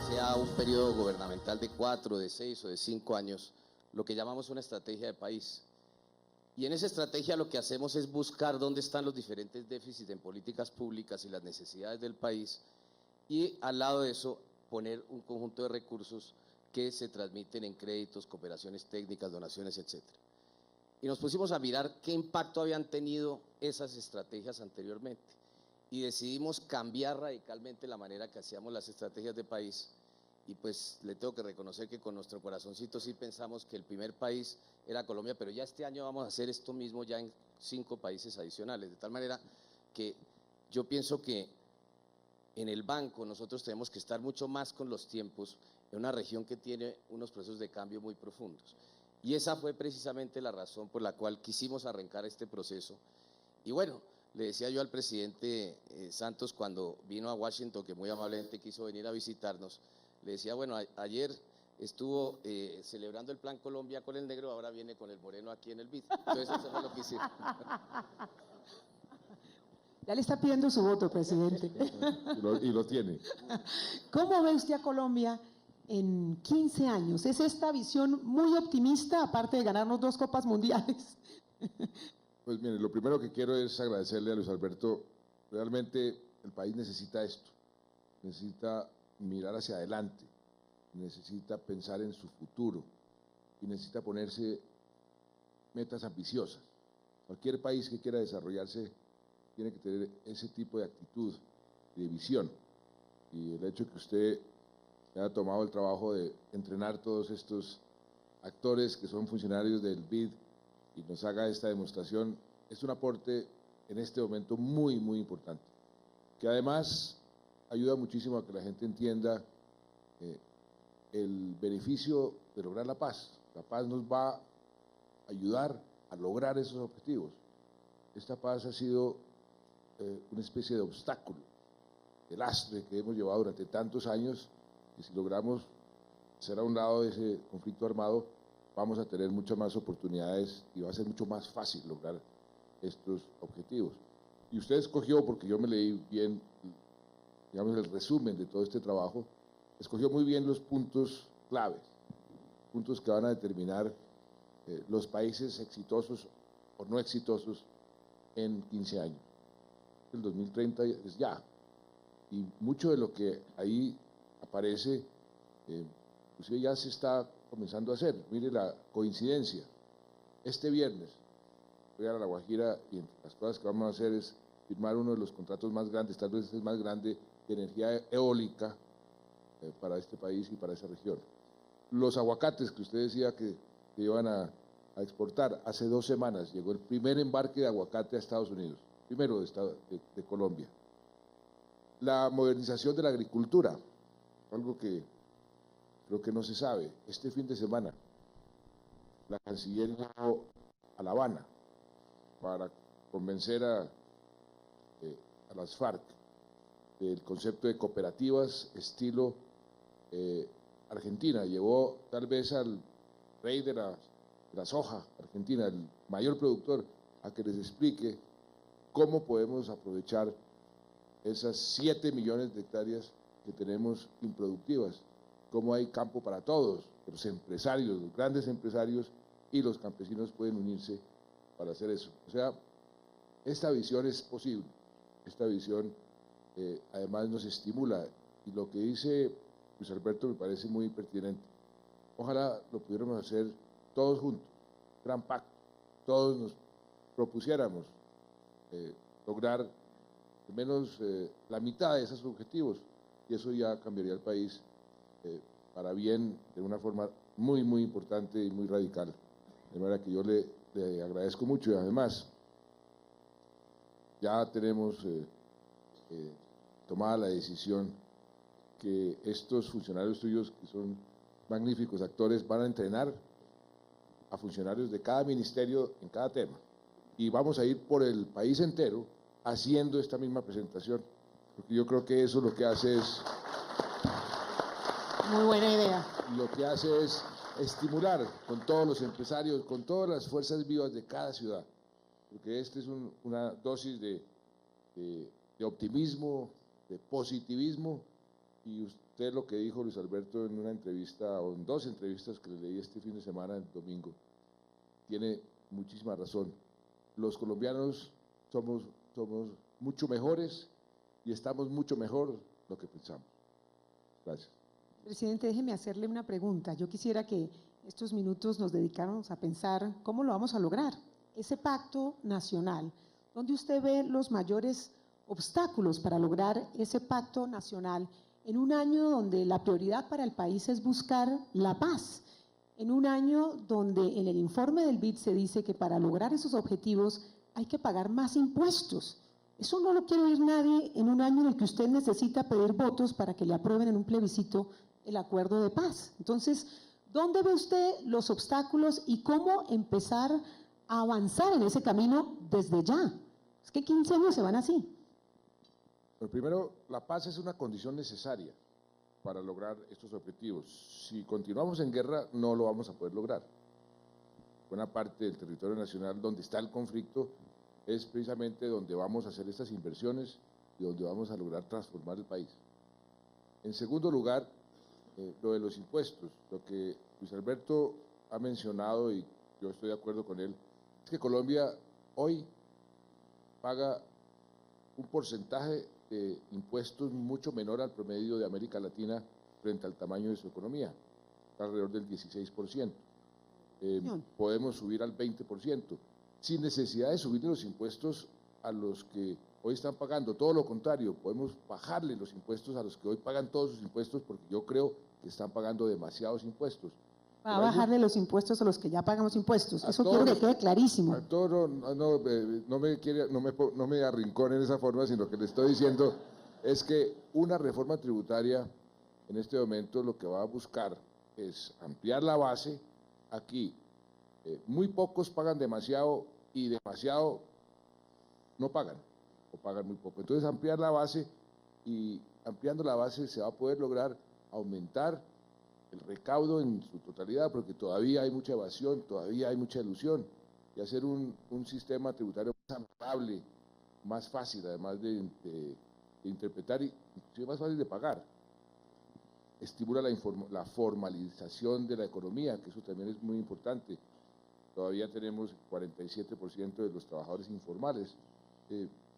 Sea un periodo gubernamental de 4, de 6 o de 5 años, lo que llamamos una estrategia de país. Y en esa estrategia lo que hacemos es buscar dónde están los diferentes déficits en políticas públicas y las necesidades del país, y al lado de eso poner un conjunto de recursos que se transmiten en créditos, cooperaciones técnicas, donaciones, etc. Y nos pusimos a mirar qué impacto habían tenido esas estrategias anteriormente, y decidimos cambiar radicalmente la manera que hacíamos las estrategias de país. Y pues le tengo que reconocer que con nuestro corazoncito sí pensamos que el primer país era Colombia, pero ya este año vamos a hacer esto mismo ya en 5 países adicionales, de tal manera que yo pienso que en el banco nosotros tenemos que estar mucho más con los tiempos en una región que tiene unos procesos de cambio muy profundos. Y esa fue precisamente la razón por la cual quisimos arrancar este proceso. Y bueno, le decía yo al presidente Santos cuando vino a Washington, que muy amablemente quiso venir a visitarnos, le decía, bueno, ayer estuvo celebrando el Plan Colombia con el negro, ahora viene con el moreno aquí en el BID. Entonces eso fue lo que hicimos. Ya le está pidiendo su voto, presidente. Y lo tiene. ¿Cómo ve usted a Colombia en 15 años? ¿Es esta visión muy optimista, aparte de ganarnos 2 copas mundiales? Pues mire, lo primero que quiero es agradecerle a Luis Alberto. Realmente el país necesita esto, necesita mirar hacia adelante, necesita pensar en su futuro y necesita ponerse metas ambiciosas. Cualquier país que quiera desarrollarse tiene que tener ese tipo de actitud, de visión. Y el hecho de que usted haya tomado el trabajo de entrenar todos estos actores que son funcionarios del BID y nos haga esta demostración, es un aporte en este momento muy, muy importante, que además ayuda muchísimo a que la gente entienda el beneficio de lograr la paz. La paz nos va a ayudar a lograr esos objetivos. Esta paz ha sido una especie de obstáculo, de lastre que hemos llevado durante tantos años, y si logramos hacer a un lado de ese conflicto armado, vamos a tener muchas más oportunidades y va a ser mucho más fácil lograr estos objetivos. Y usted escogió, porque yo me leí bien, digamos, el resumen de todo este trabajo, escogió muy bien los puntos claves, puntos que van a determinar los países exitosos o no exitosos en 15 años. El 2030 es ya, y mucho de lo que ahí aparece, inclusive ya se está comenzando a hacer. Mire la coincidencia, este viernes voy a La Guajira y entre las cosas que vamos a hacer es firmar uno de los contratos más grandes, tal vez el más grande, de energía eólica para este país y para esa región. Los aguacates que usted decía que iban a exportar, hace 2 semanas llegó el primer embarque de aguacate a Estados Unidos, primero de Colombia. La modernización de la agricultura, algo que creo que no se sabe. Este fin de semana la canciller llegó a La Habana para convencer a las FARC del concepto de cooperativas estilo Argentina. Llevó tal vez al rey de la soja argentina, el mayor productor, a que les explique cómo podemos aprovechar esas 7 millones de hectáreas que tenemos improductivas, cómo hay campo para todos, los empresarios, los grandes empresarios y los campesinos pueden unirse para hacer eso. O sea, esta visión es posible, esta visión además nos estimula, y lo que dice Luis Alberto me parece muy pertinente. Ojalá lo pudiéramos hacer todos juntos, gran pacto, todos nos propusiéramos lograr al menos la mitad de esos objetivos, y eso ya cambiaría el país para bien, de una forma muy, muy importante y muy radical. De manera que yo le agradezco mucho, y además ya tenemos tomada la decisión que estos funcionarios tuyos, que son magníficos actores, van a entrenar a funcionarios de cada ministerio en cada tema, y vamos a ir por el país entero haciendo esta misma presentación Porque yo creo que eso lo que hace es, Muy buena idea. estimular con todos los empresarios, con todas las fuerzas vivas de cada ciudad. Porque este es una dosis de optimismo, de positivismo, y usted lo que dijo Luis Alberto en una entrevista, o en dos entrevistas que le leí este fin de semana, el domingo, tiene muchísima razón. Los colombianos somos mucho mejores y estamos mucho mejor de lo que pensamos. Gracias. Presidente, déjeme hacerle una pregunta. Yo quisiera que estos minutos nos dedicáramos a pensar cómo lo vamos a lograr. Ese pacto nacional, ¿dónde usted ve los mayores obstáculos para lograr ese pacto nacional en un año donde la prioridad para el país es buscar la paz? En un año donde en el informe del BID se dice que para lograr esos objetivos hay que pagar más impuestos. Eso no lo quiere oír nadie en un año en el que usted necesita pedir votos para que le aprueben en un plebiscito el acuerdo de paz. Entonces, ¿dónde ve usted los obstáculos y cómo empezar a avanzar en ese camino desde ya? Es que 15 años se van así. Pero primero, la paz es una condición necesaria para lograr estos objetivos. Si continuamos en guerra, no lo vamos a poder lograr. Buena parte del territorio nacional donde está el conflicto es precisamente donde vamos a hacer estas inversiones y donde vamos a lograr transformar el país. En segundo lugar, lo de los impuestos, lo que Luis Alberto ha mencionado, y yo estoy de acuerdo con él, es que Colombia hoy paga un porcentaje de impuestos mucho menor al promedio de América Latina frente al tamaño de su economía, está alrededor del 16%. Podemos subir al 20%, sin necesidad de subir los impuestos a los que hoy están pagando. Todo lo contrario, podemos bajarle los impuestos a los que hoy pagan todos sus impuestos, porque yo creo que están pagando demasiados impuestos. Va a bajarle los impuestos a los que ya pagamos impuestos. Eso quiero que quede clarísimo. A todos, no me arrincone en esa forma, sino que le estoy diciendo es que una reforma tributaria en este momento lo que va a buscar es ampliar la base. Aquí muy pocos pagan demasiado y demasiado no pagan, o pagan muy poco. Entonces ampliar la base, y ampliando la base se va a poder lograr aumentar el recaudo en su totalidad, porque todavía hay mucha evasión, todavía hay mucha ilusión, y hacer un sistema tributario más amigable, más fácil, además de interpretar y inclusive más fácil de pagar, estimula la formalización de la economía, que eso también es muy importante. Todavía tenemos 47% de los trabajadores informales,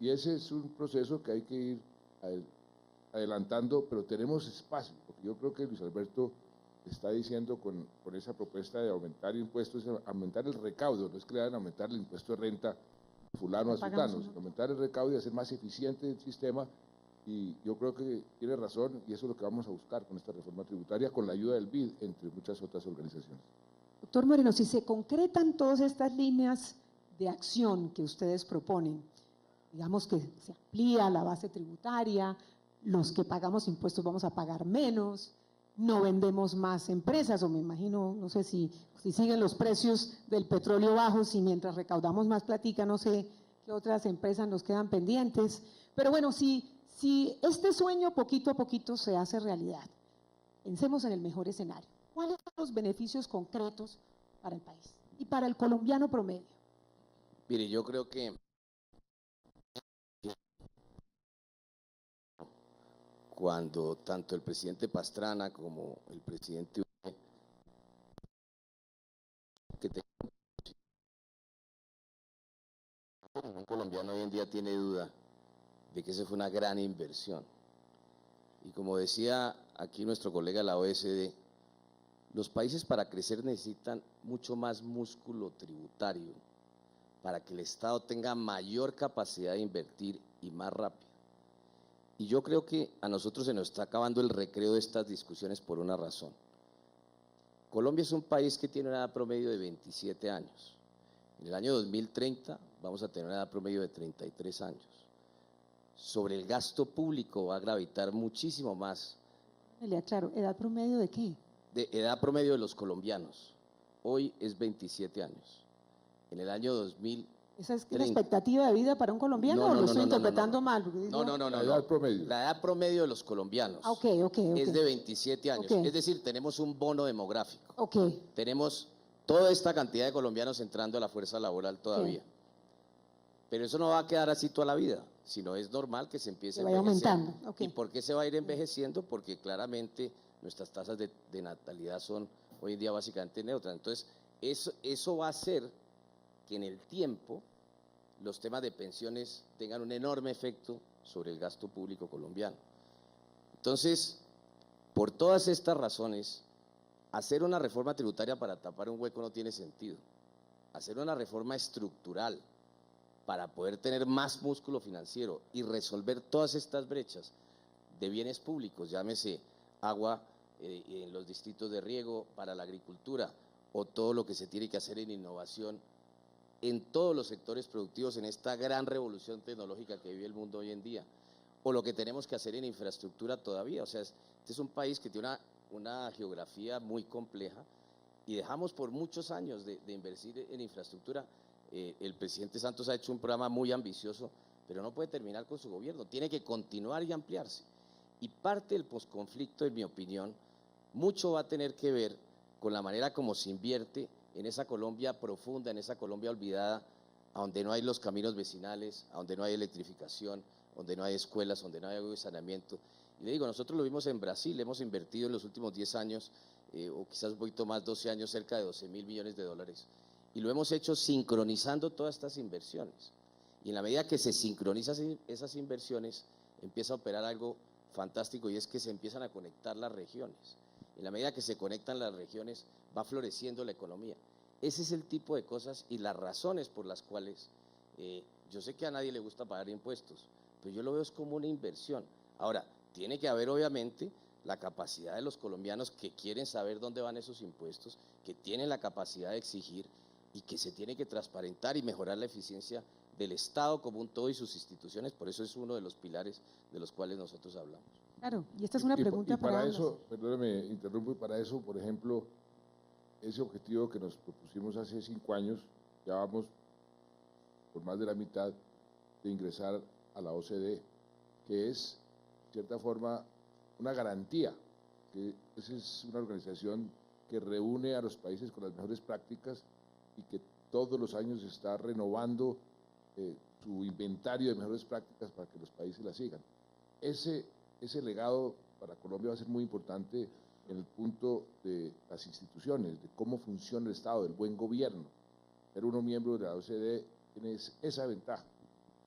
y ese es un proceso que hay que ir adelantando, pero tenemos espacio, porque yo creo que Luis Alberto está diciendo con esa propuesta de aumentar impuestos, aumentar el recaudo, no es que le vayan a aumentar el impuesto de renta a fulano a sultano, sino aumentar el recaudo y hacer más eficiente el sistema, y yo creo que tiene razón, y eso es lo que vamos a buscar con esta reforma tributaria, con la ayuda del BID, entre muchas otras organizaciones. Doctor Moreno, si se concretan todas estas líneas de acción que ustedes proponen, digamos que se amplía la base tributaria, los que pagamos impuestos vamos a pagar menos, no vendemos más empresas, o me imagino, no sé si siguen los precios del petróleo bajos y mientras recaudamos más platica, no sé qué otras empresas nos quedan pendientes. Pero bueno, si este sueño poquito a poquito se hace realidad, pensemos en el mejor escenario. ¿Cuáles son los beneficios concretos para el país y para el colombiano promedio? Mire, yo creo que cuando tanto el presidente Pastrana como el presidente Uribe, que ningún colombiano hoy en día tiene duda de que esa fue una gran inversión. Y como decía aquí nuestro colega de la OECD, los países para crecer necesitan mucho más músculo tributario para que el Estado tenga mayor capacidad de invertir y más rápido. Y yo creo que a nosotros se nos está acabando el recreo de estas discusiones por una razón. Colombia es un país que tiene una edad promedio de 27 años. En el año 2030 vamos a tener una edad promedio de 33 años. Sobre el gasto público va a gravitar muchísimo más. Claro, ¿edad promedio de qué? De edad promedio de los colombianos. Hoy es 27 años. En el año 2030 ¿Esa es la 30. expectativa de vida para un colombiano o lo estoy interpretando mal? Porque No, digo- no, no, no. La edad promedio. La edad promedio de los colombianos Ah, ok. es de 27 años. Ok. Es decir, tenemos un bono demográfico. Ok, Tenemos toda esta cantidad de colombianos entrando a la fuerza laboral todavía. Pero eso no va a quedar así toda la vida, sino es normal que se empiece que a vaya envejecer. aumentando. Ok. ¿Y por qué se va a ir envejeciendo? Porque claramente nuestras tasas de natalidad son hoy en día básicamente neutras. Entonces, eso va a hacer que en el tiempo los temas de pensiones tengan un enorme efecto sobre el gasto público colombiano. Entonces, por todas estas razones, hacer una reforma tributaria para tapar un hueco no tiene sentido. Hacer una reforma estructural para poder tener más músculo financiero y resolver todas estas brechas de bienes públicos, llámese agua en los distritos de riego para la agricultura o todo lo que se tiene que hacer en innovación en todos los sectores productivos en esta gran revolución tecnológica que vive el mundo hoy en día, o lo que tenemos que hacer en infraestructura todavía. O sea, este es un país que tiene una geografía muy compleja y dejamos por muchos años de invertir en infraestructura. El presidente Santos ha hecho un programa muy ambicioso, pero no puede terminar con su gobierno, tiene que continuar y ampliarse. Y parte del posconflicto, en mi opinión, mucho va a tener que ver con la manera como se invierte en esa Colombia profunda, en esa Colombia olvidada, a donde no hay los caminos vecinales, a donde no hay electrificación, donde no hay escuelas, donde no hay agua y saneamiento. Y le digo, nosotros lo vimos en Brasil, hemos invertido en los últimos 10 años, o quizás un poquito más, 12 años, cerca de 12.000 millones de dólares. Y lo hemos hecho sincronizando todas estas inversiones. Y en la medida que se sincronizan esas inversiones, empieza a operar algo fantástico y es que se empiezan a conectar las regiones. En la medida que se conectan las regiones, va floreciendo la economía. Ese es el tipo de cosas y las razones por las cuales yo sé que a nadie le gusta pagar impuestos, pero yo lo veo es como una inversión. Ahora, tiene que haber obviamente la capacidad de los colombianos que quieren saber dónde van esos impuestos, que tienen la capacidad de exigir y que se tiene que transparentar y mejorar la eficiencia del Estado como un todo y sus instituciones. Por eso es uno de los pilares de los cuales nosotros hablamos. Claro, y esta es una pregunta y para ambos. eso, perdóneme, interrumpo, y para eso, por ejemplo, ese objetivo que nos propusimos hace 5 años, ya vamos por más de la mitad de ingresar a la OCDE, que es, de cierta forma, una garantía, que esa es una organización que reúne a los países con las mejores prácticas y que todos los años está renovando su inventario de mejores prácticas para que los países la sigan. Ese legado para Colombia va a ser muy importante en el punto de las instituciones, de cómo funciona el Estado, del buen gobierno. Ser uno miembro de la OCDE tiene esa ventaja.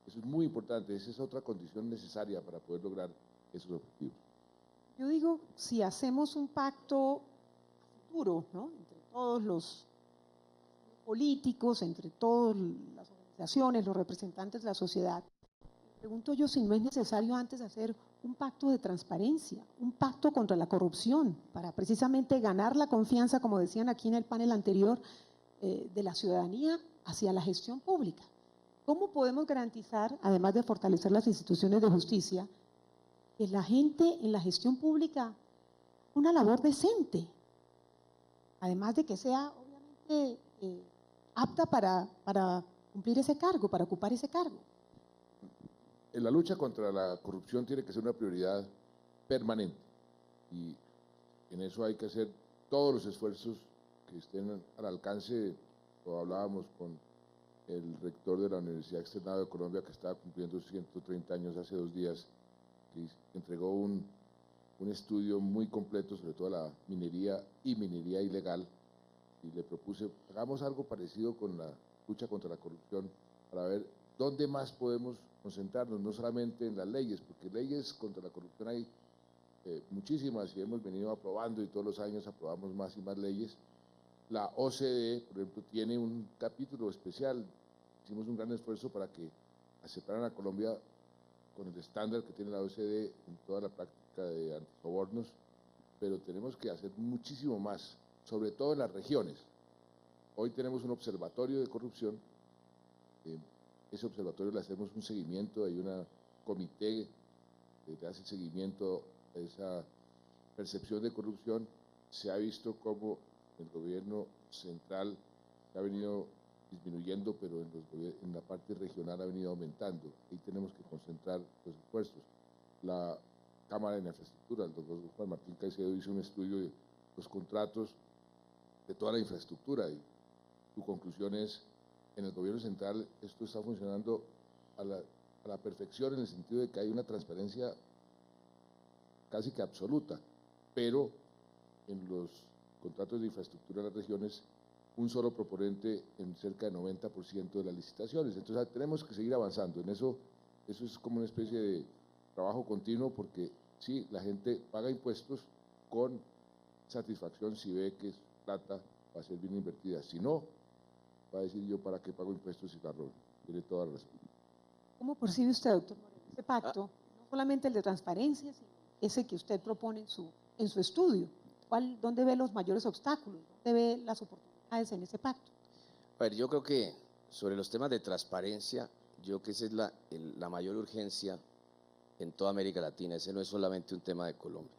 Eso es muy importante, esa es otra condición necesaria para poder lograr esos objetivos. Yo digo, si hacemos un pacto futuro, ¿no?, entre todos los políticos, entre todas las organizaciones, los representantes de la sociedad, pregunto yo si no es necesario antes hacer un pacto de transparencia, un pacto contra la corrupción, para precisamente ganar la confianza, como decían aquí en el panel anterior, de la ciudadanía hacia la gestión pública. ¿Cómo podemos garantizar, además de fortalecer las instituciones de justicia, que la gente en la gestión pública haga una labor decente? Además de que sea, obviamente, apta para cumplir ese cargo, para ocupar ese cargo. La lucha contra la corrupción tiene que ser una prioridad permanente y en eso hay que hacer todos los esfuerzos que estén al alcance. Lo hablábamos con el rector de la Universidad Externado de Colombia, que estaba cumpliendo 130 años hace 2 días, que entregó un estudio muy completo sobre toda la minería y minería ilegal, y le propuse, hagamos algo parecido con la lucha contra la corrupción para ver dónde más podemos concentrarnos, no solamente en las leyes, porque leyes contra la corrupción hay muchísimas y hemos venido aprobando y todos los años aprobamos más y más leyes. La OCDE, por ejemplo, tiene un capítulo especial, hicimos un gran esfuerzo para que aceptaran a Colombia con el estándar que tiene la OCDE en toda la práctica de antisobornos, pero tenemos que hacer muchísimo más, sobre todo en las regiones. Hoy tenemos un observatorio de corrupción, ese observatorio le hacemos un seguimiento, hay un comité que hace seguimiento a esa percepción de corrupción. Se ha visto cómo el gobierno central ha venido disminuyendo, pero en la parte regional ha venido aumentando. Ahí tenemos que concentrar los esfuerzos. La Cámara de la Infraestructura, el doctor Juan Martín Caicedo hizo un estudio de los contratos de toda la infraestructura y su conclusión es, en el gobierno central esto está funcionando a la perfección en el sentido de que hay una transparencia casi que absoluta, pero en los contratos de infraestructura de las regiones un solo proponente en cerca del 90% de las licitaciones. Entonces tenemos que seguir avanzando en eso. Eso es como una especie de trabajo continuo, porque sí, la gente paga impuestos con satisfacción si ve que plata va a ser bien invertida. Si no, va a decir yo para qué pago impuestos si la robo. Tiene toda la razón. ¿Cómo percibe usted, doctor Moreno, ese pacto? No solamente el de transparencia, sino ese que usted propone en su estudio. ¿Dónde ve los mayores obstáculos? ¿Dónde ve las oportunidades en ese pacto? A ver, yo creo que sobre los temas de transparencia, yo creo que esa es la mayor urgencia en toda América Latina. Ese no es solamente un tema de Colombia.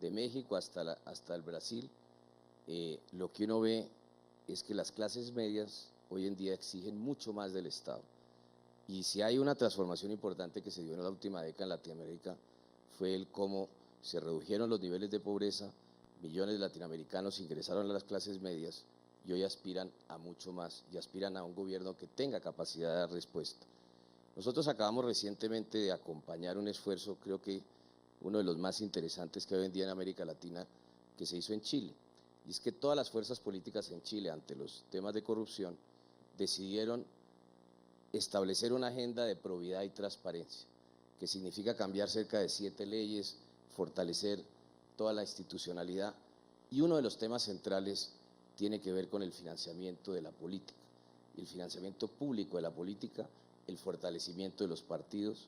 De México hasta el Brasil, lo que uno ve es que las clases medias hoy en día exigen mucho más del Estado. Y si hay una transformación importante que se dio en la última década en Latinoamérica, fue el cómo se redujeron los niveles de pobreza, millones de latinoamericanos ingresaron a las clases medias y hoy aspiran a mucho más y aspiran a un gobierno que tenga capacidad de dar respuesta. Nosotros acabamos recientemente de acompañar un esfuerzo, creo que uno de los más interesantes que hay hoy en día en América Latina, que se hizo en Chile. Y es que todas las fuerzas políticas en Chile, ante los temas de corrupción, decidieron establecer una agenda de probidad y transparencia, que significa cambiar cerca de 7 leyes, fortalecer toda la institucionalidad, y uno de los temas centrales tiene que ver con el financiamiento de la política, el financiamiento público de la política, el fortalecimiento de los partidos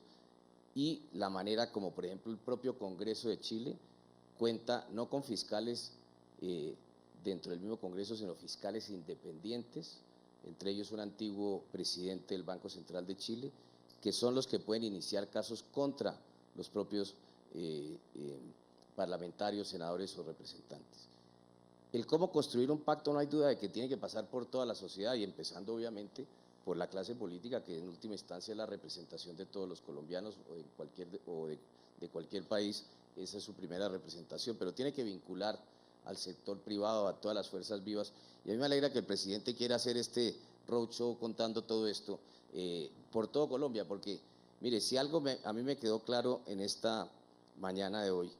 y la manera como, por ejemplo, el propio Congreso de Chile cuenta no con fiscales dentro del mismo Congreso, sino fiscales independientes, entre ellos un antiguo presidente del Banco Central de Chile, que son los que pueden iniciar casos contra los propios parlamentarios, senadores o representantes. El cómo construir un pacto, no hay duda de que tiene que pasar por toda la sociedad y empezando obviamente por la clase política, que en última instancia es la representación de todos los colombianos o de cualquier país. Esa es su primera representación, pero tiene que vincular al sector privado, a todas las fuerzas vivas, y a mí me alegra que el presidente quiera hacer este roadshow contando todo esto por todo Colombia, porque mire, si algo a mí me quedó claro en esta mañana de hoy,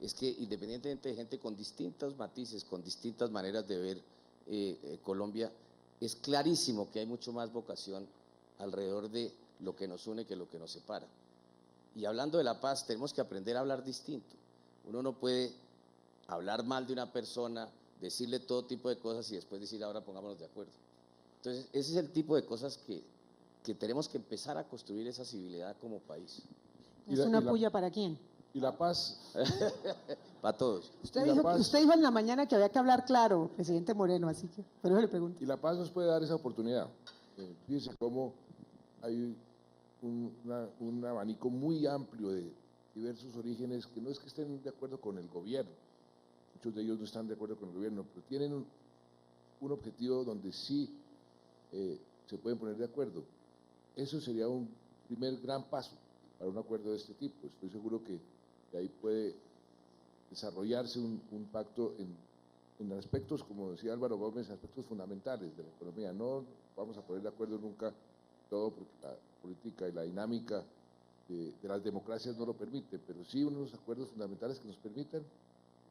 es que independientemente de gente con distintos matices, con distintas maneras de ver Colombia, es clarísimo que hay mucho más vocación alrededor de lo que nos une que lo que nos separa. Y hablando de la paz, tenemos que aprender a hablar distinto. Uno no puede hablar mal de una persona, decirle todo tipo de cosas y después decir ahora pongámonos de acuerdo. Entonces, ese es el tipo de cosas que tenemos que empezar a construir esa civilidad como país. ¿Es una puya para quién? Y la paz. Para todos. Usted dijo en la mañana que había que hablar claro, presidente Moreno, así que por eso le pregunto. Y la paz nos puede dar esa oportunidad. Fíjense cómo hay un abanico muy amplio de diversos orígenes que no es que estén de acuerdo con el gobierno, muchos de ellos no están de acuerdo con el gobierno, pero tienen un objetivo donde sí se pueden poner de acuerdo. Eso sería un primer gran paso para un acuerdo de este tipo. Estoy seguro que ahí puede desarrollarse un pacto en aspectos, como decía Álvaro Gómez, aspectos fundamentales de la economía. No vamos a poner de acuerdo nunca todo, porque la política y la dinámica de las democracias no lo permite, pero sí unos acuerdos fundamentales que nos permitan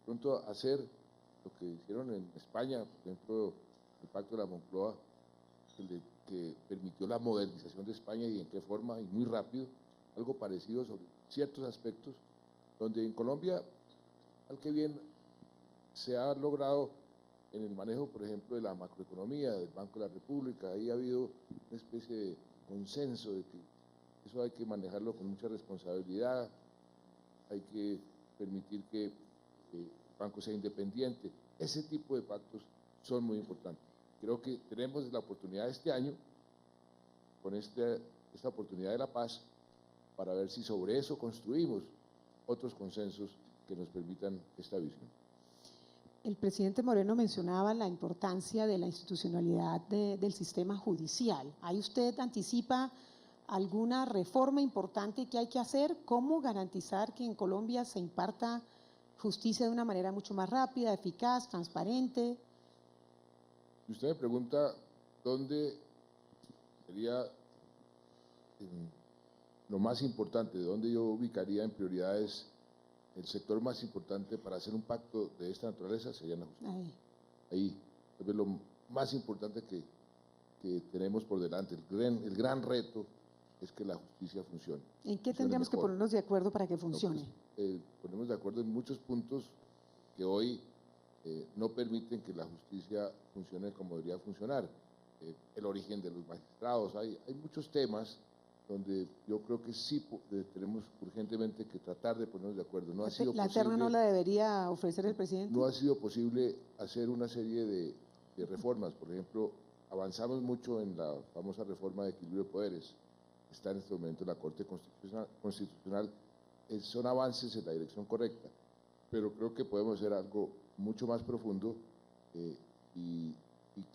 pronto hacer lo que hicieron en España, por ejemplo, el Pacto de la Moncloa, que permitió la modernización de España y en qué forma, y muy rápido, algo parecido sobre ciertos aspectos, donde en Colombia, al que bien, se ha logrado en el manejo, por ejemplo, de la macroeconomía, del Banco de la República. Ahí ha habido una especie de consenso de que eso hay que manejarlo con mucha responsabilidad, hay que permitir que el banco sea independiente. Ese tipo de pactos son muy importantes. Creo que tenemos la oportunidad este año, con esta oportunidad de la paz, para ver si sobre eso construimos otros consensos que nos permitan esta visión. El presidente Moreno mencionaba la importancia de la institucionalidad del sistema judicial. ¿Ahí usted anticipa alguna reforma importante que hay que hacer? ¿Cómo garantizar que en Colombia se imparta justicia de una manera mucho más rápida, eficaz, transparente? Si usted me pregunta dónde sería lo más importante, dónde yo ubicaría en prioridades el sector más importante para hacer un pacto de esta naturaleza, sería la justicia. Ahí es lo más importante que tenemos por delante. El gran reto es que la justicia funcione. ¿En qué tendríamos que ponernos de acuerdo para que funcione? Ponemos de acuerdo en muchos puntos que hoy no permiten que la justicia funcione como debería funcionar. El origen de los magistrados, hay muchos temas donde yo creo que sí tenemos urgentemente que tratar de ponernos de acuerdo. No ha sido ¿La posible, terna no la debería ofrecer el presidente? No ha sido posible hacer una serie de reformas. Por ejemplo, avanzamos mucho en la famosa reforma de equilibrio de poderes. Está en este momento la Corte Constitucional. Son avances en la dirección correcta, pero creo que podemos hacer algo mucho más profundo y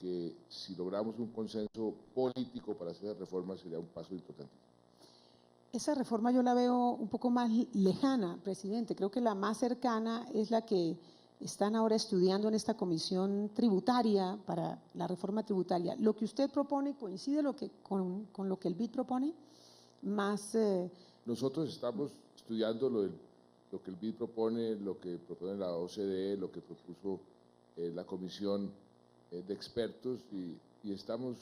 que si logramos un consenso político para hacer reformas sería un paso importante. Esa reforma yo la veo un poco más lejana, presidente. Creo que la más cercana es la que están ahora estudiando en esta comisión tributaria para la reforma tributaria. ¿Lo que usted propone coincide con lo que el BID propone? Nosotros estamos estudiando lo que el BID propone, lo que propone la OCDE, lo que propuso la comisión de expertos y estamos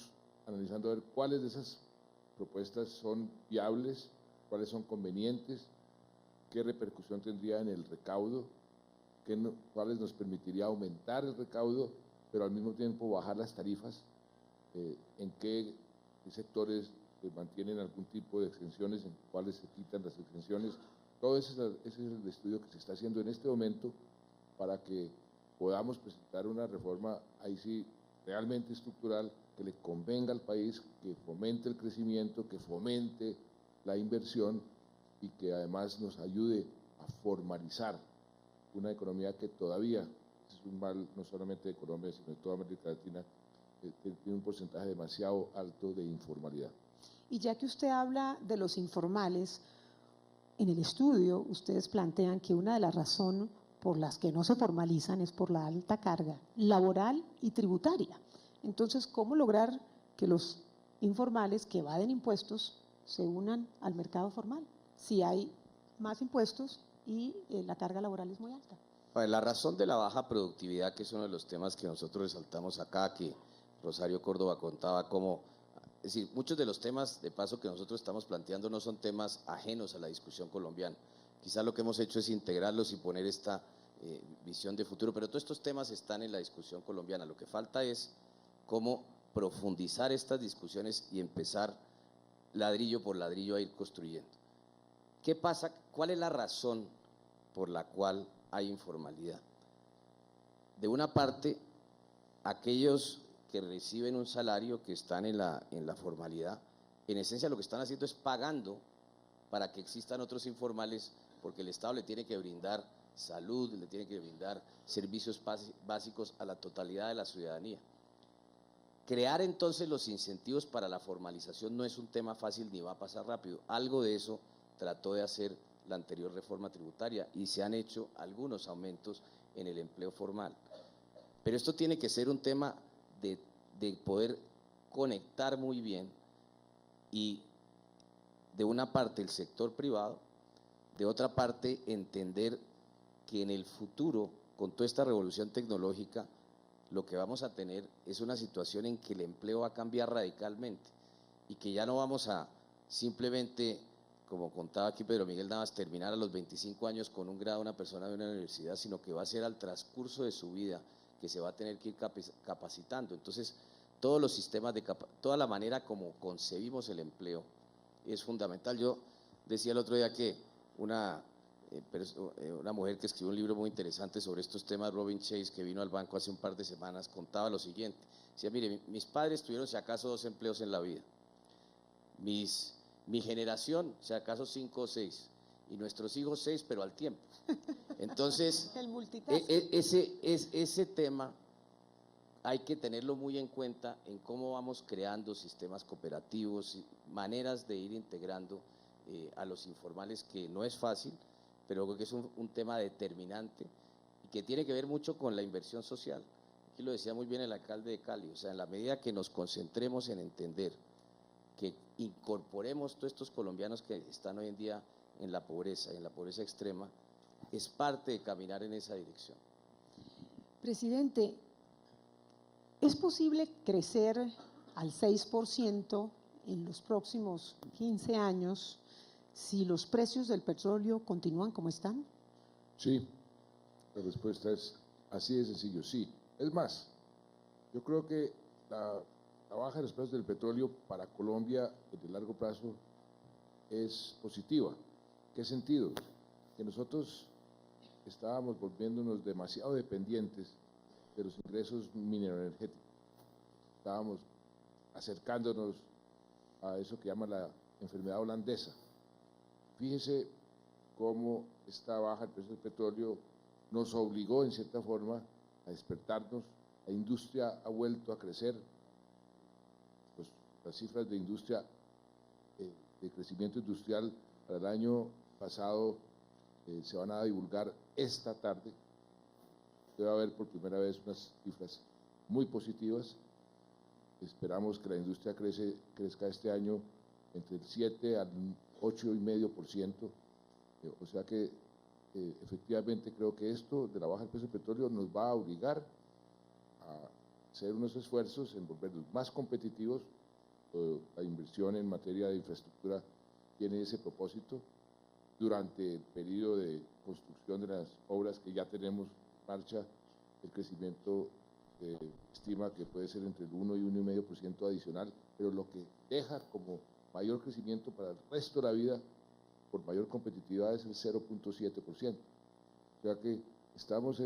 analizando a ver cuáles de esas propuestas son viables, cuáles son convenientes, qué repercusión tendría en el recaudo, cuáles nos permitiría aumentar el recaudo, pero al mismo tiempo bajar las tarifas, en qué sectores mantienen algún tipo de exenciones, en cuáles se quitan las exenciones. Todo ese es el estudio que se está haciendo en este momento para que podamos presentar una reforma ahí sí realmente estructural que le convenga al país, que fomente el crecimiento, que fomente la inversión y que además nos ayude a formalizar una economía que todavía es un mal no solamente de Colombia, sino de toda América Latina, tiene un porcentaje demasiado alto de informalidad. Y ya que usted habla de los informales, en el estudio ustedes plantean que una de las razones por las que no se formalizan es por la alta carga laboral y tributaria. Entonces, ¿cómo lograr que los informales que evaden impuestos se unan al mercado formal si hay más impuestos y la carga laboral es muy alta? La razón de la baja productividad, que es uno de los temas que nosotros resaltamos acá, que Rosario Córdoba contaba como, es decir, muchos de los temas de paso que nosotros estamos planteando no son temas ajenos a la discusión colombiana. Quizás lo que hemos hecho es integrarlos y poner esta visión de futuro, pero todos estos temas están en la discusión colombiana. Lo que falta es cómo profundizar estas discusiones y empezar ladrillo por ladrillo a ir construyendo. ¿Qué pasa? ¿Cuál es la razón por la cual hay informalidad? De una parte, aquellos que reciben un salario, que están en la formalidad, en esencia lo que están haciendo es pagando para que existan otros informales, porque el Estado le tiene que brindar salud, le tiene que brindar servicios básicos a la totalidad de la ciudadanía. Crear entonces los incentivos para la formalización no es un tema fácil ni va a pasar rápido. Algo de eso trató de hacer la anterior reforma tributaria y se han hecho algunos aumentos en el empleo formal. Pero esto tiene que ser un tema de poder conectar muy bien y de una parte el sector privado, de otra parte entender que en el futuro, con toda esta revolución tecnológica, lo que vamos a tener es una situación en que el empleo va a cambiar radicalmente y que ya no vamos a simplemente, como contaba aquí Pedro Miguel Navas, terminar a los 25 años con un grado una persona de una universidad, sino que va a ser al transcurso de su vida que se va a tener que ir capacitando. Entonces, todos los sistemas toda la manera como concebimos el empleo es fundamental. Yo decía el otro día que una mujer que escribió un libro muy interesante sobre estos temas, Robin Chase, que vino al banco hace un par de semanas, contaba lo siguiente. Decía, mire, mis padres tuvieron si acaso 2 empleos en la vida. Mi generación, si acaso 5 o 6. y nuestros hijos 6, pero al tiempo. Entonces, El multitasking. ese tema hay que tenerlo muy en cuenta en cómo vamos creando sistemas cooperativos, maneras de ir integrando a los informales, que no es fácil, pero creo que es un tema determinante y que tiene que ver mucho con la inversión social. Aquí lo decía muy bien el alcalde de Cali, o sea, en la medida que nos concentremos en entender que incorporemos todos estos colombianos que están hoy en día en la pobreza extrema, es parte de caminar en esa dirección. Presidente, ¿es posible crecer al 6% en los próximos 15 años si los precios del petróleo continúan como están? Sí, la respuesta es así de sencillo, sí. Es más, yo creo que la baja de los precios del petróleo para Colombia en el largo plazo es positiva. ¿Qué sentido? Que nosotros estábamos volviéndonos demasiado dependientes de los ingresos mineroenergéticos. Estábamos acercándonos a eso que llaman la enfermedad holandesa. Fíjese cómo esta baja del precio del petróleo nos obligó en cierta forma a despertarnos. La industria ha vuelto a crecer. Pues, las cifras de industria, de crecimiento industrial para el año pasado se van a divulgar esta tarde. Debe haber por primera vez unas cifras muy positivas. Esperamos que la industria crezca este año entre el 7 al 8,5%. O sea que efectivamente creo que esto de la baja del precio del petróleo nos va a obligar a hacer unos esfuerzos en volvernos más competitivos. La inversión en materia de infraestructura tiene ese propósito. Durante el periodo de construcción de las obras que ya tenemos en marcha, el crecimiento estima que puede ser entre el 1 y 1,5% adicional, pero lo que deja como mayor crecimiento para el resto de la vida, por mayor competitividad, es el 0,7%. O sea que estamos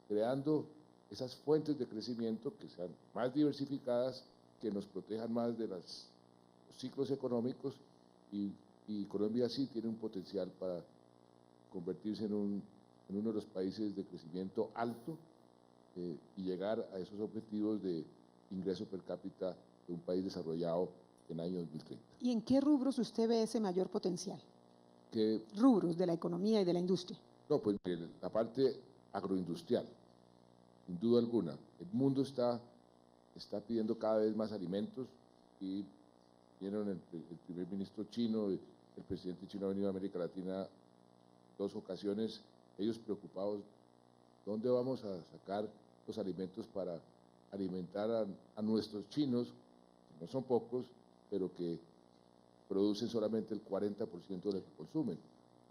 creando esas fuentes de crecimiento que sean más diversificadas, que nos protejan más de los ciclos económicos, y Colombia sí tiene un potencial para convertirse en uno de los países de crecimiento alto y llegar a esos objetivos de ingreso per cápita de un país desarrollado en el año 2030. ¿Y en qué rubros usted ve ese mayor potencial? ¿Qué Rubros de la economía y de la industria. No, pues la parte agroindustrial, sin duda alguna. El mundo está pidiendo cada vez más alimentos, y vieron el primer ministro chino, el presidente chino ha venido a América Latina 2 ocasiones, ellos preocupados, ¿dónde vamos a sacar los alimentos para alimentar a nuestros chinos, que no son pocos, pero que producen solamente el 40% de lo que consumen?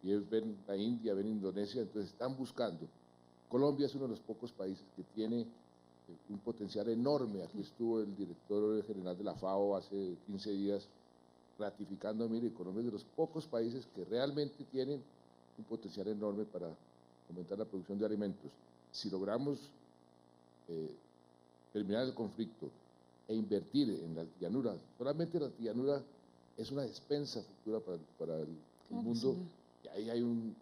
Y ellos ven la India, ven Indonesia, entonces están buscando. Colombia es uno de los pocos países que tiene un potencial enorme. Aquí estuvo el director general de la FAO hace 15 días ratificando, mire, Colombia es de los pocos países que realmente tienen un potencial enorme para aumentar la producción de alimentos. Si logramos terminar el conflicto e invertir en la llanura, solamente la llanura es una despensa futura para el mundo, y ahí hay un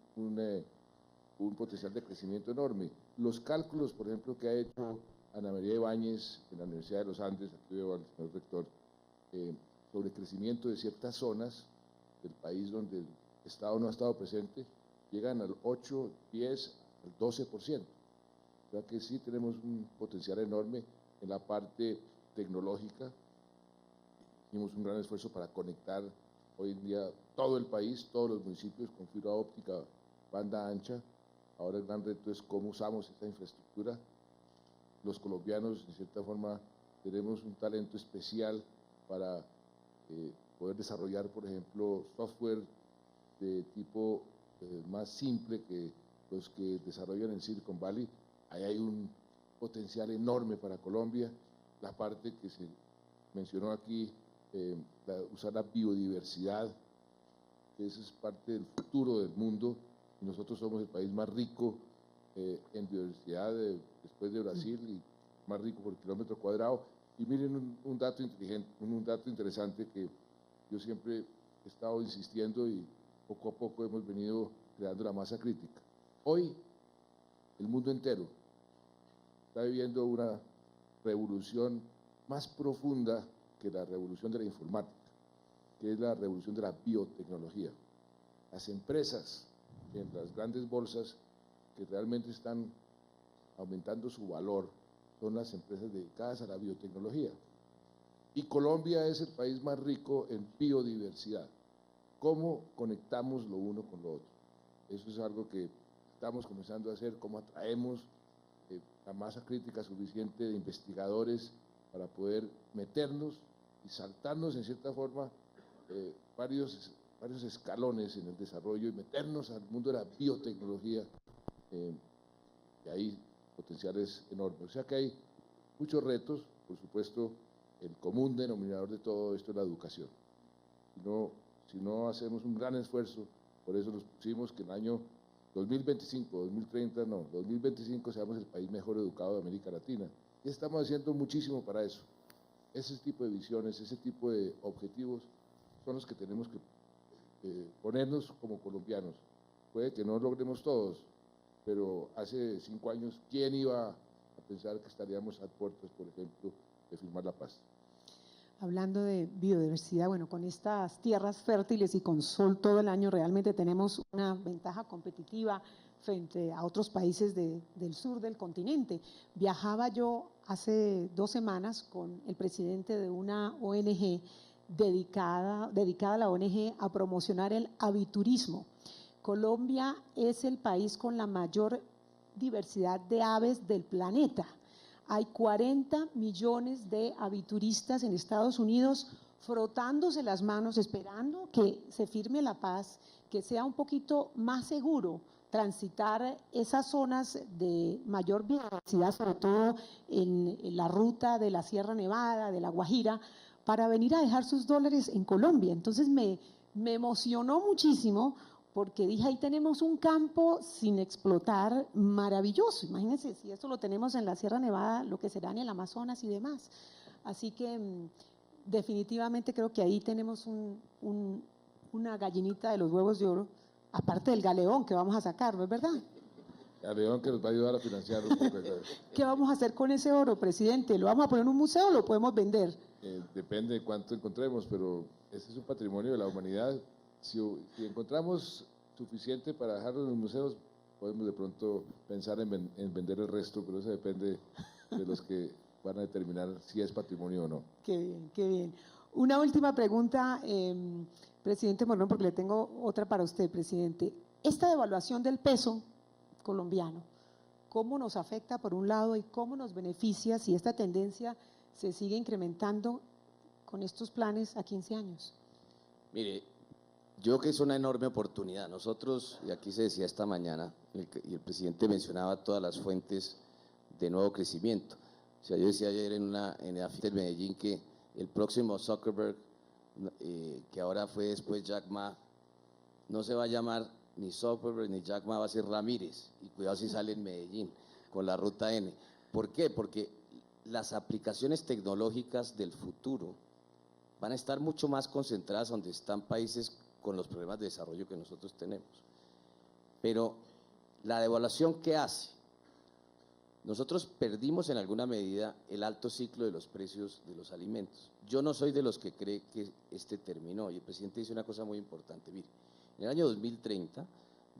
potencial de crecimiento enorme. Los cálculos, por ejemplo, que ha hecho Ana María Ibáñez en la Universidad de los Andes, aquí veo al señor rector, sobre el crecimiento de ciertas zonas del país donde el Estado no ha estado presente, llegan al 8, 10, al 12%. O sea que sí tenemos un potencial enorme en la parte tecnológica. Hicimos un gran esfuerzo para conectar hoy en día todo el país, todos los municipios con fibra óptica, banda ancha. Ahora el gran reto es cómo usamos esta infraestructura. Los colombianos, de cierta forma, tenemos un talento especial para poder desarrollar, por ejemplo, software de tipo más simple que los que desarrollan en Silicon Valley. Ahí hay un potencial enorme para Colombia. La parte que se mencionó aquí, usar la biodiversidad, que eso es parte del futuro del mundo. Y nosotros somos el país más rico en biodiversidad después de Brasil, y más rico por kilómetro cuadrado. Y miren un dato interesante que yo siempre he estado insistiendo, y poco a poco hemos venido creando la masa crítica. Hoy, el mundo entero está viviendo una revolución más profunda que la revolución de la informática, que es la revolución de la biotecnología. Las empresas en las grandes bolsas que realmente están aumentando su valor son las empresas dedicadas a la biotecnología. Y Colombia es el país más rico en biodiversidad. ¿Cómo conectamos lo uno con lo otro? Eso es algo que estamos comenzando a hacer, cómo atraemos la masa crítica suficiente de investigadores para poder meternos y saltarnos en cierta forma varios escalones en el desarrollo y meternos al mundo de la biotecnología, y hay potenciales enormes. O sea que hay muchos retos, por supuesto, el común denominador de todo esto es la educación. Si no hacemos un gran esfuerzo, por eso nos pusimos que en el año 2025, 2030, no, 2025 seamos el país mejor educado de América Latina. Y estamos haciendo muchísimo para eso. Ese tipo de visiones, ese tipo de objetivos son los que tenemos que ponernos como colombianos. Puede que no logremos todos, pero hace 5 años, ¿quién iba a pensar que estaríamos a puertas, por ejemplo, de firmar la paz? Hablando de biodiversidad, bueno, con estas tierras fértiles y con sol todo el año, realmente tenemos una ventaja competitiva frente a otros países del sur del continente. Viajaba yo hace 2 semanas con el presidente de una ONG dedicada a la ONG a promocionar el aviturismo. Colombia es el país con la mayor diversidad de aves del planeta. Hay 40 millones de avituristas en Estados Unidos frotándose las manos, esperando que se firme la paz, que sea un poquito más seguro transitar esas zonas de mayor biodiversidad, sobre todo en la ruta de la Sierra Nevada, de la Guajira, para venir a dejar sus dólares en Colombia. Entonces me emocionó muchísimo, porque dije, ahí tenemos un campo sin explotar maravilloso. Imagínense, si esto lo tenemos en la Sierra Nevada, lo que será en el Amazonas y demás. Así que definitivamente creo que ahí tenemos una gallinita de los huevos de oro, aparte del galeón que vamos a sacar, ¿no es verdad? Galeón que nos va a ayudar a financiar un poco. ¿Qué vamos a hacer con ese oro, presidente? ¿Lo vamos a poner en un museo o lo podemos vender? Depende de cuánto encontremos, pero ese es un patrimonio de la humanidad. Si encontramos suficiente para dejarlo en los museos, podemos de pronto pensar en vender el resto, pero eso depende de los que van a determinar si es patrimonio o no. Qué bien, qué bien. Una última pregunta, presidente Moreno, porque le tengo otra para usted, presidente. Esta devaluación del peso colombiano, ¿cómo nos afecta por un lado y cómo nos beneficia si esta tendencia se sigue incrementando con estos planes a 15 años? Mire, yo creo que es una enorme oportunidad. Nosotros, y aquí se decía esta mañana, y el presidente mencionaba todas las fuentes de nuevo crecimiento. O sea, yo decía ayer en la fiesta de Medellín que el próximo Zuckerberg, que ahora fue después Jack Ma, no se va a llamar ni Zuckerberg ni Jack Ma, va a ser Ramírez. Y cuidado si sale en Medellín con la ruta N. ¿Por qué? Porque las aplicaciones tecnológicas del futuro van a estar mucho más concentradas donde están países con los problemas de desarrollo que nosotros tenemos. Pero la devaluación, ¿qué hace? Nosotros perdimos en alguna medida el alto ciclo de los precios de los alimentos. Yo no soy de los que cree que este terminó, y el presidente dice una cosa muy importante. Mire, en el año 2030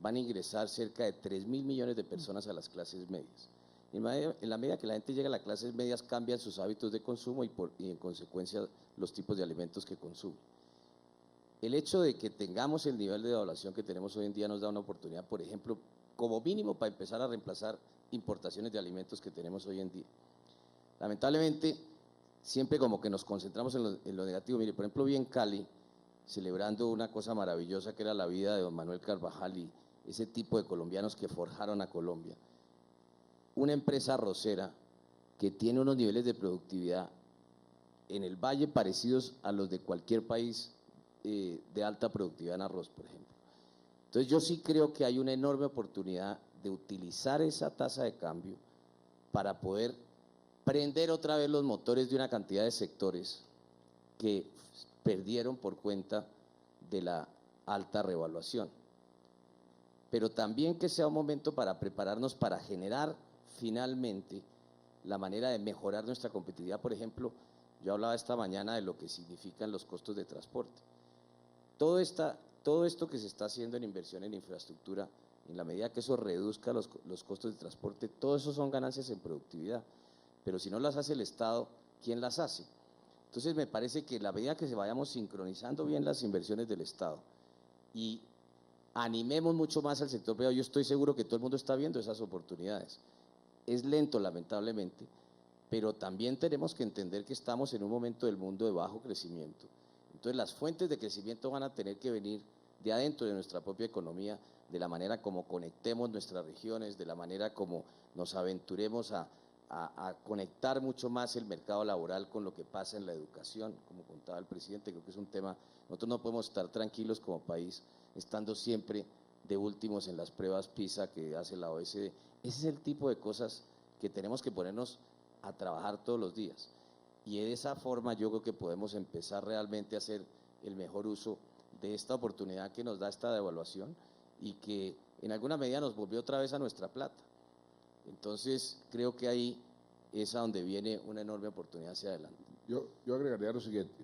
van a ingresar cerca de 3.000 millones de personas a las clases medias. En la medida que la gente llega a las clases medias, cambian sus hábitos de consumo y en consecuencia los tipos de alimentos que consumen. El hecho de que tengamos el nivel de devaluación que tenemos hoy en día nos da una oportunidad, por ejemplo, como mínimo para empezar a reemplazar importaciones de alimentos que tenemos hoy en día. Lamentablemente, siempre como que nos concentramos en lo negativo. Mire, por ejemplo, vi en Cali, celebrando una cosa maravillosa que era la vida de don Manuel Carvajal y ese tipo de colombianos que forjaron a Colombia. Una empresa arrocera que tiene unos niveles de productividad en el valle parecidos a los de cualquier país de alta productividad en arroz, por ejemplo. Entonces yo sí creo que hay una enorme oportunidad de utilizar esa tasa de cambio para poder prender otra vez los motores de una cantidad de sectores que perdieron por cuenta de la alta revaluación. Pero también que sea un momento para prepararnos para generar finalmente la manera de mejorar nuestra competitividad. Por ejemplo, yo hablaba esta mañana de lo que significan los costos de transporte. Todo esto que se está haciendo en inversión en infraestructura, en la medida que eso reduzca los costos de transporte, todo eso son ganancias en productividad. Pero si no las hace el Estado, ¿quién las hace? Entonces me parece que la medida que se vayamos sincronizando bien las inversiones del Estado y animemos mucho más al sector privado, yo estoy seguro que todo el mundo está viendo esas oportunidades. Es lento, lamentablemente, pero también tenemos que entender que estamos en un momento del mundo de bajo crecimiento. Entonces las fuentes de crecimiento van a tener que venir de adentro de nuestra propia economía, de la manera como conectemos nuestras regiones, de la manera como nos aventuremos a conectar mucho más el mercado laboral con lo que pasa en la educación, como contaba el presidente. Creo que es un tema, nosotros no podemos estar tranquilos como país, estando siempre de últimos en las pruebas PISA que hace la OECD. Ese es el tipo de cosas que tenemos que ponernos a trabajar todos los días. Y de esa forma yo creo que podemos empezar realmente a hacer el mejor uso de esta oportunidad que nos da esta devaluación y que en alguna medida nos volvió otra vez a nuestra plata. Entonces creo que ahí es a donde viene una enorme oportunidad hacia adelante. Yo agregaría lo siguiente.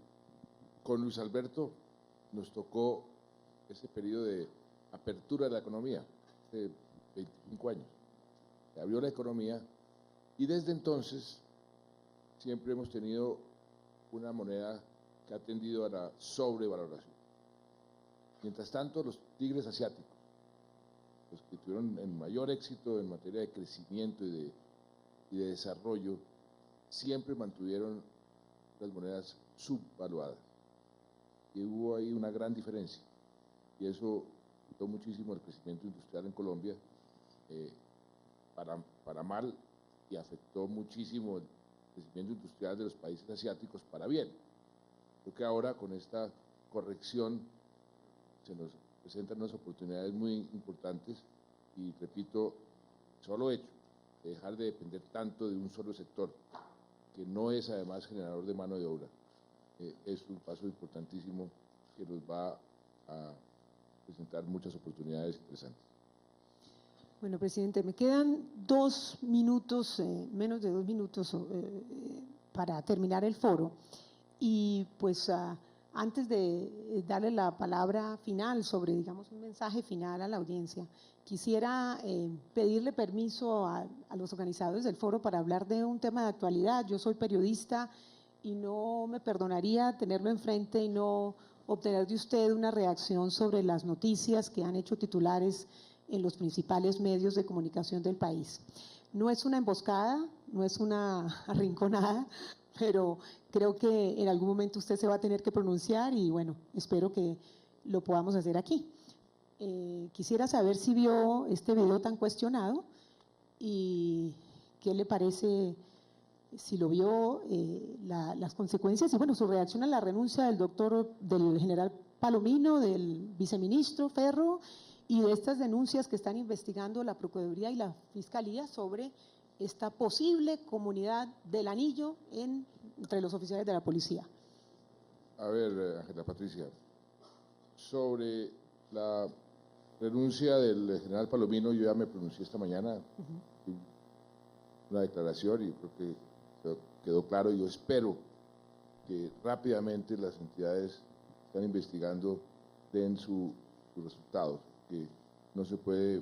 Con Luis Alberto nos tocó ese periodo de apertura de la economía, hace 25 años. Se abrió la economía y desde entonces siempre hemos tenido una moneda que ha tendido a la sobrevaloración. Mientras tanto, los tigres asiáticos, los que tuvieron el mayor éxito en materia de crecimiento y de desarrollo, siempre mantuvieron las monedas subvaluadas. Y hubo ahí una gran diferencia. Y eso afectó muchísimo el crecimiento industrial en Colombia, para mal, y afectó muchísimo el crecimiento industrial de los países asiáticos para bien. Creo que ahora con esta corrección se nos presentan unas oportunidades muy importantes y, repito, solo hecho de dejar de depender tanto de un solo sector, que no es además generador de mano de obra, es un paso importantísimo que nos va a presentar muchas oportunidades interesantes. Bueno, presidente, me quedan 2 minutos, menos de 2 minutos para terminar el foro. Y pues antes de darle la palabra final sobre, digamos, un mensaje final a la audiencia, quisiera pedirle permiso a los organizadores del foro para hablar de un tema de actualidad. Yo soy periodista y no me perdonaría tenerlo enfrente y no obtener de usted una reacción sobre las noticias que han hecho titulares en los principales medios de comunicación del país. No es una emboscada, no es una arrinconada, pero creo que en algún momento usted se va a tener que pronunciar y bueno, espero que lo podamos hacer aquí. Quisiera saber si vio este video tan cuestionado y qué le parece, si lo vio, las consecuencias y bueno, su reacción a la renuncia del general Palomino, del viceministro Ferro y de estas denuncias que están investigando la Procuraduría y la Fiscalía sobre esta posible comunidad del anillo entre los oficiales de la policía. A ver, Ángela Patricia, sobre la renuncia del general Palomino, yo ya me pronuncié esta mañana, una declaración y creo que quedó claro. Yo espero que rápidamente las entidades que están investigando den sus resultados, que no se puede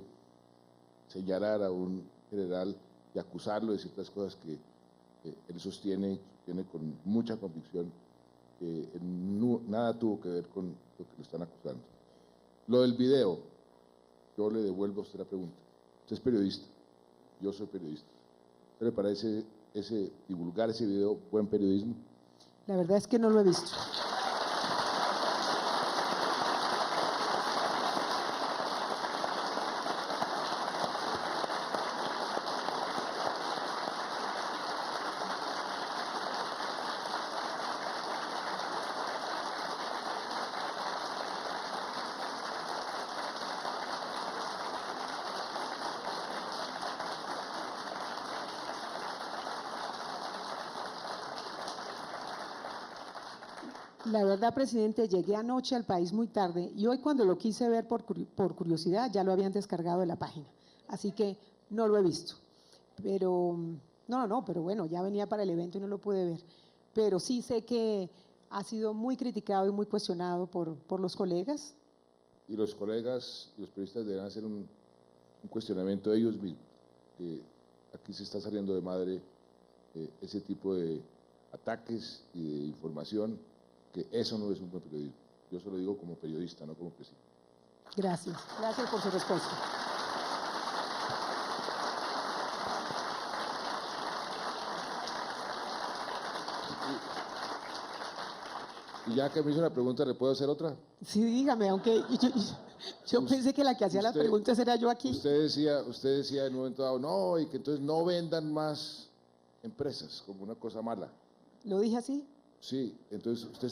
señalar a un general y acusarlo de ciertas cosas que él sostiene con mucha convicción que nada tuvo que ver con lo que lo están acusando. Lo del video, yo le devuelvo a usted la pregunta. Usted es periodista, yo soy periodista. ¿Qué le parece divulgar ese video buen periodismo? La verdad es que no lo he visto. La verdad, presidente, llegué anoche al país muy tarde y hoy cuando lo quise ver por curiosidad ya lo habían descargado de la página, así que no lo he visto. Pero, pero bueno, ya venía para el evento y no lo pude ver. Pero sí sé que ha sido muy criticado y muy cuestionado por los colegas. Y los colegas y los periodistas deberán hacer un cuestionamiento de ellos mismos. Que aquí se está saliendo de madre ese tipo de ataques y de información, que eso no es un buen periodismo. Yo se lo digo como periodista, no como presidente. Gracias. Gracias por su respuesta. Y ya que me hizo una pregunta, ¿le puedo hacer otra? Sí, dígame, aunque yo pensé que la que hacía las preguntas era yo aquí. Usted decía en un momento dado, no, y que entonces no vendan más empresas, como una cosa mala. ¿Lo dije así? Sí, entonces usted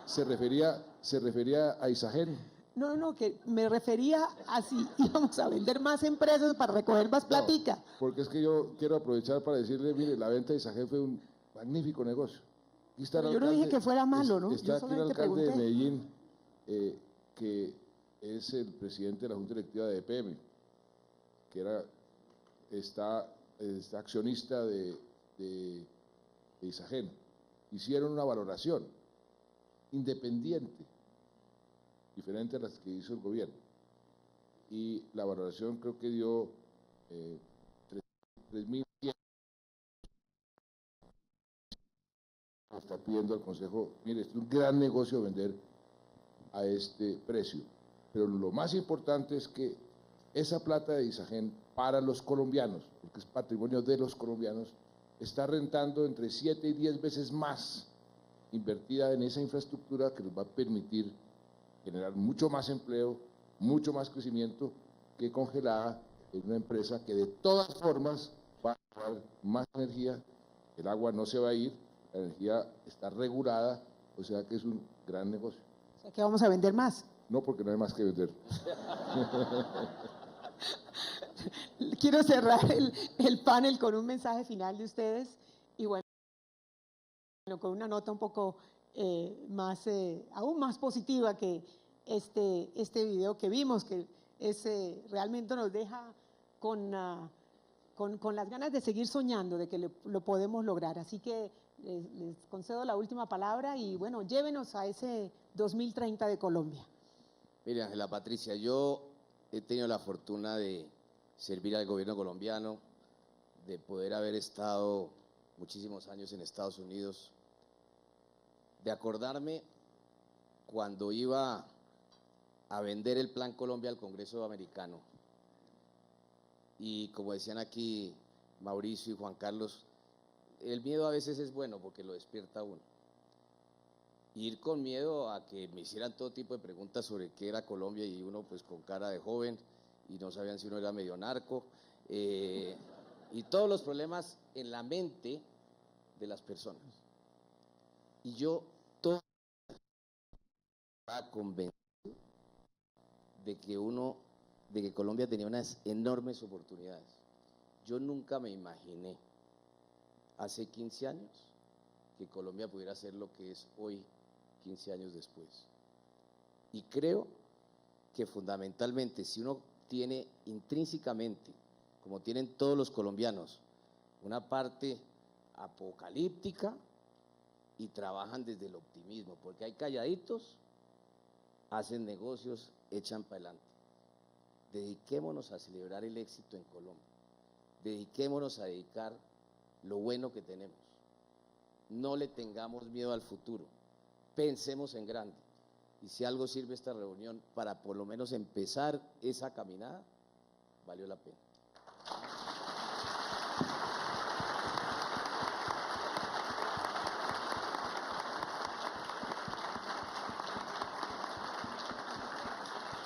se refería a Isagen. No, que me refería a si íbamos a vender más empresas para recoger más platica. No, porque es que yo quiero aprovechar para decirle, mire, la venta de Isagen fue un magnífico negocio. Yo no dije que fuera malo, ¿no? Está Yo aquí el solamente alcalde de pregunté. Medellín, que es el presidente de la Junta Directiva de EPM, que está accionista de Isagen. Hicieron una valoración independiente, diferente a las que hizo el gobierno. Y la valoración creo que dio 3.100. Está pidiendo al Consejo, mire, es un gran negocio vender a este precio. Pero lo más importante es que esa plata de Isagen para los colombianos, porque es patrimonio de los colombianos, está rentando entre 7 y 10 veces más invertida en esa infraestructura que nos va a permitir generar mucho más empleo, mucho más crecimiento que congelada en una empresa que de todas formas va a dar más energía, el agua no se va a ir, la energía está regulada, o sea que es un gran negocio. O sea, que vamos a vender más. No, porque no hay más que vender. Quiero cerrar el panel con un mensaje final de ustedes y bueno, con una nota un poco aún más positiva que este video que vimos, que realmente nos deja con las ganas de seguir soñando, de que lo podemos lograr. Así que les concedo la última palabra y bueno, llévenos a ese 2030 de Colombia. Mire, Ángela Patricia, yo he tenido la fortuna de servir al gobierno colombiano, de poder haber estado muchísimos años en Estados Unidos, de acordarme cuando iba a vender el Plan Colombia al Congreso americano. Y como decían aquí Mauricio y Juan Carlos, el miedo a veces es bueno porque lo despierta a uno. Ir con miedo a que me hicieran todo tipo de preguntas sobre qué era Colombia y uno pues con cara de joven y no sabían si uno era medio narco, y todos los problemas en la mente de las personas. Y yo todo estaba convencido de que Colombia tenía unas enormes oportunidades. Yo nunca me imaginé hace 15 años que Colombia pudiera ser lo que es hoy, 15 años después. Y creo que fundamentalmente, si uno tiene intrínsecamente, como tienen todos los colombianos, una parte apocalíptica y trabajan desde el optimismo, porque hay calladitos, hacen negocios, echan para adelante. Dediquémonos a celebrar el éxito en Colombia, dediquémonos a dedicar lo bueno que tenemos, no le tengamos miedo al futuro, pensemos en grande, y si algo sirve esta reunión para por lo menos empezar esa caminada, valió la pena.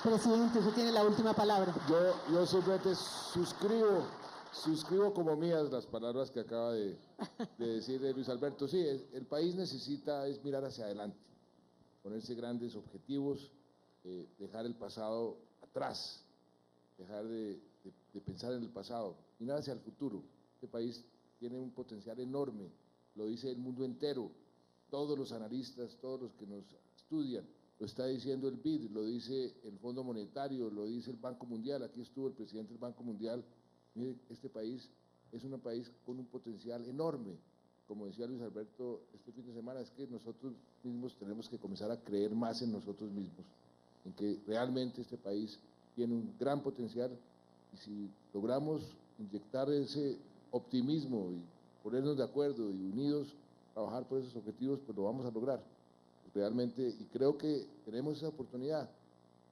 Presidente, usted tiene la última palabra. Yo simplemente suscribo como mías las palabras que acaba de decir Luis Alberto. Sí, el país necesita es mirar hacia adelante, ponerse grandes objetivos, dejar el pasado atrás, dejar de pensar en el pasado, mirar hacia el futuro. Este país tiene un potencial enorme, lo dice el mundo entero, todos los analistas, todos los que nos estudian, lo está diciendo el BID, lo dice el Fondo Monetario, lo dice el Banco Mundial, aquí estuvo el presidente del Banco Mundial. Mire, este país es un país con un potencial enorme. Como decía Luis Alberto este fin de semana, es que nosotros mismos tenemos que comenzar a creer más en nosotros mismos, en que realmente este país tiene un gran potencial, y si logramos inyectar ese optimismo y ponernos de acuerdo y unidos trabajar por esos objetivos, pues lo vamos a lograr realmente, y creo que tenemos esa oportunidad.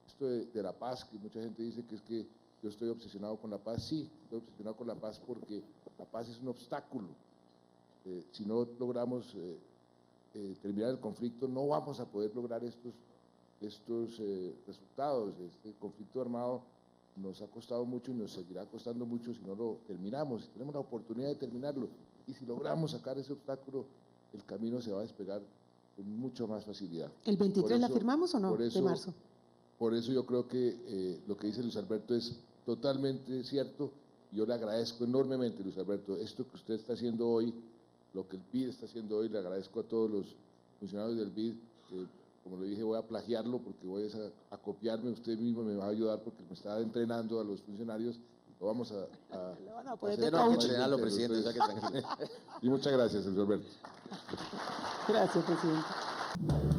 Esto de la paz, que mucha gente dice que es que yo estoy obsesionado con la paz. Sí, estoy obsesionado con la paz porque la paz es un obstáculo. Si no logramos terminar el conflicto, no vamos a poder lograr estos resultados. Este conflicto armado nos ha costado mucho y nos seguirá costando mucho si no lo terminamos. Tenemos la oportunidad de terminarlo, y si logramos sacar ese obstáculo, el camino se va a despegar con mucho más facilidad. ¿El 23 la firmamos o no, de marzo? Por eso yo creo que lo que dice Luis Alberto es totalmente cierto. Yo le agradezco enormemente, Luis Alberto, esto que usted está haciendo hoy, lo que el BID está haciendo hoy. Le agradezco a todos los funcionarios del BID, que, como le dije, voy a plagiarlo porque voy a copiarme. Usted mismo me va a ayudar porque me está entrenando a los funcionarios. Lo vamos a le van a poner de coach. Entrenarlo, presidente, o sea que tranquilo. Y muchas gracias, Luis Alberto. Gracias, presidente.